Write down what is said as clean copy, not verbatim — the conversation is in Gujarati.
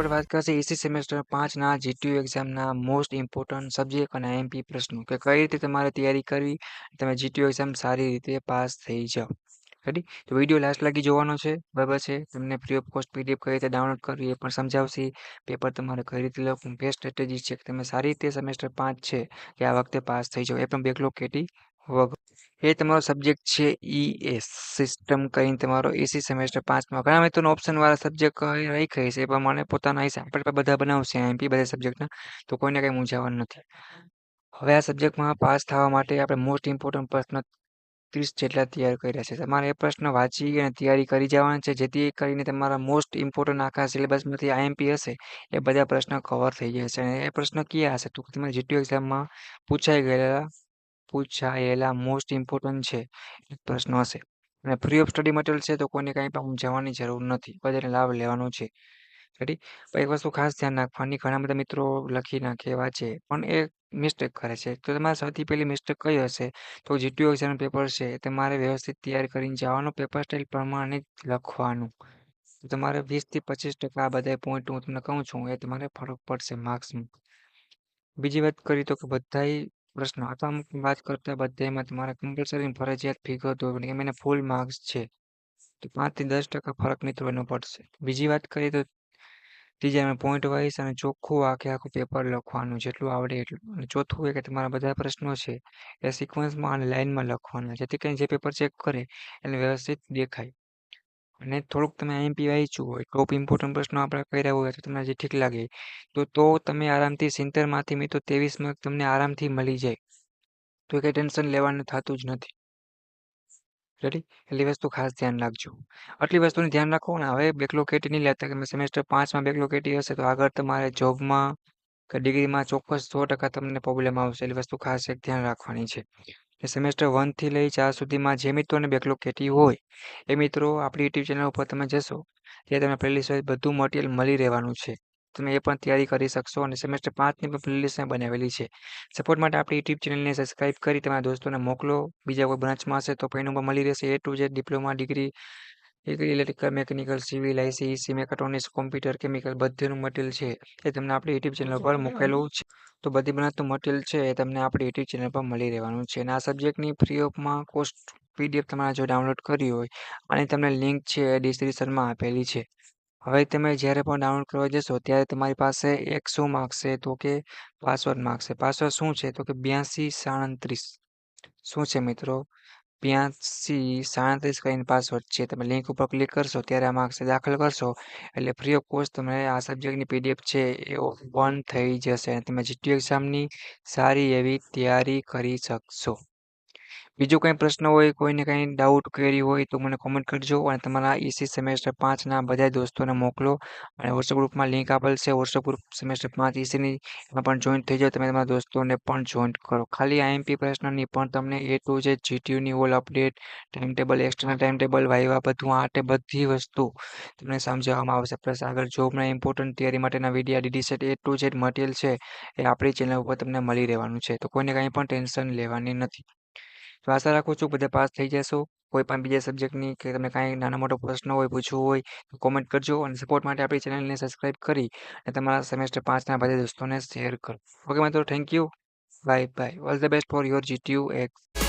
આપણે વાત કરીએ એસી સેમેસ્ટર 5ના જીટીયુ એક્ઝામના મોસ્ટ ઇમ્પોર્ટન્ટ સબ્જેક્ટ અને આઈએમપી પ્રશ્નો કે કઈ રીતે તમારે તૈયારી કરવી તમે જીટીયુ એક્ઝામ સારી રીતે પાસ થઈ જાઓ. રેડી? તો વિડીયો લાસ્ટ લગી જોવાનો છે, બરાબર છે. તમને ફ્રી ઓફ કોસ્ટ પીડીએફ કઈ રીતે ડાઉનલોડ કરવી એ પણ સમજાવશે. પેપર તમારે કઈ રીતે લખવું, બેસ્ટ સ્ટ્રેટેજી છે કે તમે સારી રીતે સેમેસ્ટર 5 છે કે આ વખતે પાસ થઈ જાઓ, એ પણ બેકલોગ કેટી વગર. એ તમારો સબ્જેક્ટ છે ઈએસ સિસ્ટમ કરીને તમારો એસી સેમેસ્ટર 5માં ઘણા મિત્રોનો ઓપ્શન વાળા સબ્જેક્ટ રહી છે એ પ્રમાણે પોતાના હિસાબ આપણે બધા બનાવશે એમપી બધા સબ્જેક્ટના, તો કોઈને કંઈ મૂંઝાવાનું નથી. હવે આ સબ્જેક્ટમાં પાસ થવા માટે આપણે મોસ્ટ ઇમ્પોર્ટન્ટ પ્રશ્ન 30 જેટલા તૈયાર કર્યા છે. તમારે એ પ્રશ્ન વાંચી અને તૈયારી કરી જવાના છે, જેથી કરીને તમારા મોસ્ટ ઇમ્પોર્ટન્ટ આખા સિલેબસમાંથી આઈએમપી હશે એ બધા પ્રશ્ન કવર થઈ જશે. અને એ પ્રશ્ન કયા હશે તો તમારે જીટીયુ એક્ઝામમાં પૂછાયેલા મોસ્ટ ઇમ્પોર્ટન્ટ છે પ્રશ્નો હશે. અને ફ્રી ઓફ સ્ટડી મટીરિયલ છે, તો કોઈને કાંઈ પણ જવાની જરૂર નથી, બધાને લાભ લેવાનો છે. રેડી? એક વસ્તુ ખાસ ધ્યાન રાખવાની, ઘણા બધા મિત્રો લખી નાખે વાંચે પણ એ મિસ્ટેક કરે છે. તો તમારે સૌથી પહેલી મિસ્ટેક કઈ હશે તો જીટીયુ એક્ઝામ પેપર છે તમારે વ્યવસ્થિત તૈયાર કરીને જવાનું, પેપર સ્ટાઇલ પ્રમાણે જ લખવાનું. તમારે 20-25% આ બધા પોઈન્ટ હું તમને કહું છું એ તમારે ફરક પડશે માર્ક્સમાં. બીજી વાત કરીએ તો કે બધાય પ્રશ્નો અથવા અમુક વાત કરતા બધામાં તમારે કમ્પલસરી ફરજિયાત ફિગર એમ એને ફૂલ માર્ક્સ છે, તો 5-10% ફરક મિત્રો એનો પડશે. બીજી વાત કરીએ તો ત્રીજા પોઈન્ટ વાઇઝ અને ચોખ્ખું આખું પેપર લખવાનું જેટલું આવડે એટલું. અને ચોથું એ કે તમારા બધા પ્રશ્નો છે એ સિક્વન્સમાં અને લાઇનમાં લખવાના, જેથી કરીને જે પેપર ચેક કરે એને વ્યવસ્થિત દેખાય. અને થોડુંક તમે આઈએમપી વાંચ્યું હોય, ટોપ ઇમ્પોર્ટન્ટ પ્રશ્નો આપણે કર્યા હોય તો તમને જે ઠીક લાગે તો તમે આરામથી 70માંથી મિત્રો 23 માર્ક તમને આરામથી મળી જાય, તો કંઈ ટેન્શન લેવાનું થતું જ નથી. રેડી? એટલી વસ્તુ ખાસ ધ્યાન રાખજો. આટલી વસ્તુનું ધ્યાન રાખો ને હવે બેકલોગ કેટી નહીં લેતા કે સેમેસ્ટર 5માં બેકલોગ કેટી હશે તો આગળ તમારે જોબમાં કે ડિગ્રીમાં ચોક્કસ 100% તમને પ્રોબ્લેમ આવશે. એટલી વસ્તુ ખાસ એક ધ્યાન રાખવાની છે. સેમેસ્ટર 1થી લઈ 4 સુધીમાં જે મિત્રોને બેકલોગ કેટી હોય એ મિત્રો આપણી યુટ્યુબ ચેનલ ઉપર તમે જશો ત્યાં તમને પ્લેલિસ્ટ વાઇઝ બધું મટીરિયલ મળી રહેવાનું છે. તમે એ પણ તૈયારી કરી શકશો અને સેમેસ્ટર 5ની પણ પ્લેલિસ્ટ બનાવેલી છે. સપોર્ટ માટે આપણી યુટ્યુબ ચેનલને સબસ્ક્રાઇબ કરી તમારા દોસ્તોને મોકલો. બીજા કોઈ બ્રાન્ચમાં હશે તો પણ એનું મળી રહેશે. A to Z diploma degree, electrical, mechanical, civil, IC, EC, mechatronics, computer, chemical બધેનું મટીરિયલ છે એ તમને આપણી યુટ્યુબ ચેનલ પર મૂકેલું છે. તો બધી બનાવતું મટીરિયલ છે એ તમને આપણી યુટ્યુબ ચેનલ પર મળી રહેવાનું છે. અને આ સબ્જેક્ટની ફ્રી ઓફમાં કોસ્ટ પીડીએફ તમારે જો ડાઉનલોડ કરી હોય અને તમને લિંક છે એ ડિસ્ક્રિપ્શનમાં આપેલી છે. હવે તમે જ્યારે પણ ડાઉનલોડ કરવા જશો ત્યારે તમારી પાસે એક શું માગશે તો કે પાસવર્ડ માગશે. પાસવર્ડ શું છે તો કે 8237. શું છે મિત્રો? 8237 કરીને પાસવર્ડ છે. તમે લિંક ઉપર ક્લિક કરશો ત્યારે આ માર્ક્સ દાખલ કરશો એટલે ફ્રી ઓફ કોસ્ટ તમને આ સબ્જેક્ટની પીડીએફ છે એ ઓપન થઈ જશે અને તમે જીટીયુ એક્ઝામની સારી એવી તૈયારી કરી શકશો. બીજો કંઈ પ્રશ્ન હોય, કોઈને કંઈ ડાઉટ ક્વેરી હોય તો મને કોમેન્ટ કરજો અને તમારા એસી સેમેસ્ટર 5ના બધા દોસ્તોને મોકલો. અને વોટ્સઅપ ગ્રુપમાં લિંક આપેલ છે, વોટ્સઅપ ગ્રુપ સેમેસ્ટર 5 એસીની એમાં પણ જોઈન થઈ જાઓ. તમે તમારા દોસ્તોને પણ જોઈન કરો. ખાલી આઈએમપી પ્રશ્નની પણ તમને A to Z જીટીયુની all update, time table, external time table, viva બધું બધી વસ્તુ તમને સમજાવવામાં આવશે. પ્લસ આગળ જોબના ઇમ્પોર્ટન્ટ તૈયારી માટેના video DD set A to Z material છે એ આપણી ચેનલ ઉપર તમને મળી રહેવાનું છે, તો કોઈને કંઈ પણ ટેન્શન લેવાની નથી. તો આશા રાખું છું બધા પાસ થઈ જશો. કોઈ પણ બીજા સબ્જેક્ટની કે તમને કાંઈ નાનો મોટો પ્રશ્ન હોય, પૂછવું હોય તો કોમેન્ટ કરજો અને સપોર્ટ માટે આપણી ચેનલને સબસ્ક્રાઇબ કરી અને તમારા સેમેસ્ટર 5ના બધા દોસ્તોને શેર કરો. ઓકે મિત્રો, thank you. Bye bye. All the best for your GTU x.